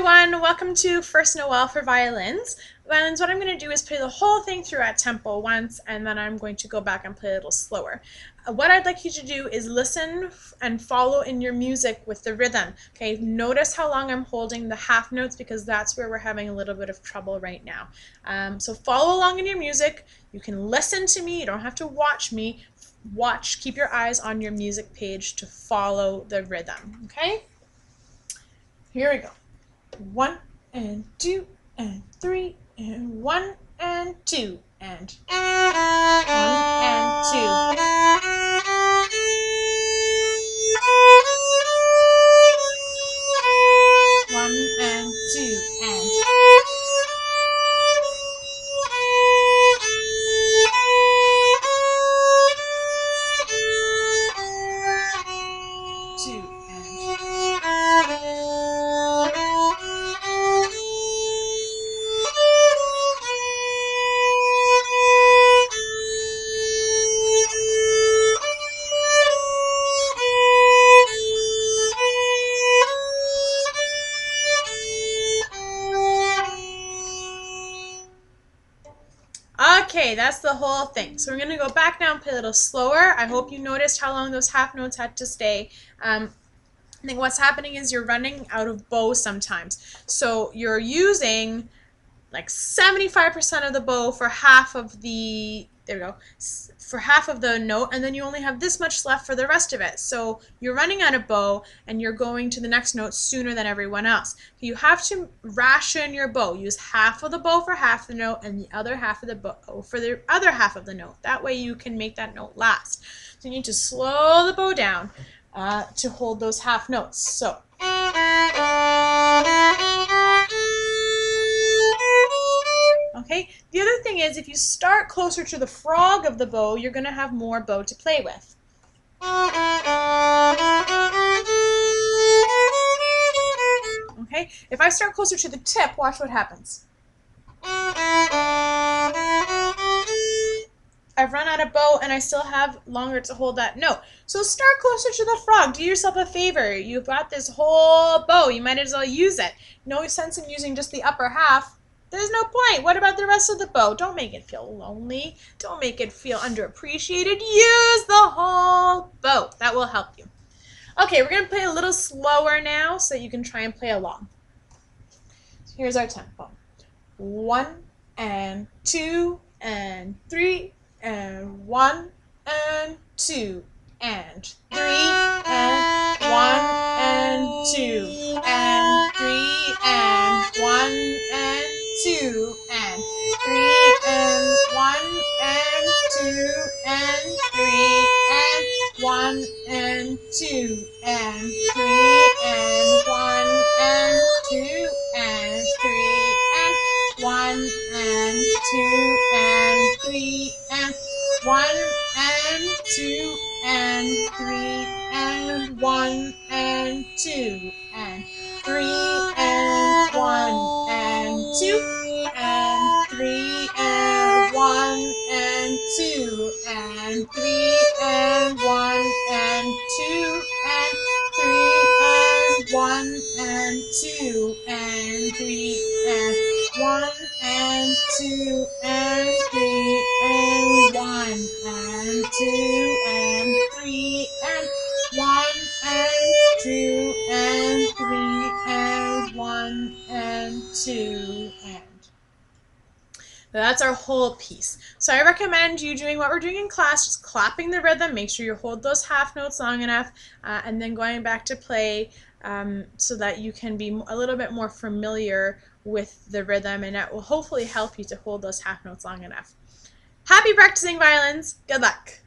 everyone, welcome to First Noel for Violins. Violins, what I'm going to do is play the whole thing through at tempo once, and then I'm going to go back and play a little slower. What I'd like you to do is listen and follow in your music with the rhythm. Okay, notice how long I'm holding the half notes because that's where we're having a little bit of trouble right now. So follow along in your music. You can listen to me, you don't have to watch me. Keep your eyes on your music page to follow the rhythm. Okay? Here we go. 1 and 2 and 3 and 1 and 2 and 1 and 2. 1 and 2 and 2 Okay, that's the whole thing. So we're going to go back now and play a little slower. I hope you noticed how long those half notes had to stay. I think what's happening is you're running out of bow sometimes. So you're using like 75% of the bow for half of the, there we go, for half of the note, and then you only have this much left for the rest of it. So you're running out of bow and you're going to the next note sooner than everyone else. You have to ration your bow. Use half of the bow for half the note and the other half of the bow for the other half of the note. That way you can make that note last. So you need to slow the bow down to hold those half notes. So okay, the other thing is if you start closer to the frog of the bow, you're going to have more bow to play with. Okay, if I start closer to the tip, watch what happens. I've run out of bow and I still have longer to hold that note. So start closer to the frog. Do yourself a favor. You've got this whole bow. You might as well use it. No sense in using just the upper half. There's no point. What about the rest of the bow? Don't make it feel lonely. Don't make it feel underappreciated. Use the whole bow. That will help you. Okay, we're going to play a little slower now so you can try and play along. So here's our tempo. 1 and 2 and 3 and 1 and 2 and 3 and 1 and 2 and 3 and 1 and 2 and 3 and 1 and 2 and 3 and 1 and 2 and 3 and 1 and 2 and 3 and 1 and 2 and 3 and 1 and 2 and 3 and 1 and 2 and 3 and 1 and 2 and 3 and 1 and 2 and 3 and 1 and 2 and 3 and 1 and 2 and 3 and 1 and 2 and 3 and 1 and 2 and 3 and 1 and 2 and 3 and 1 and 2 and that's our whole piece. So I recommend you doing what we're doing in class, just clapping the rhythm, make sure you hold those half notes long enough, and then going back to play so that you can be a little bit more familiar with the rhythm, and that will hopefully help you to hold those half notes long enough. Happy practicing, violins! Good luck!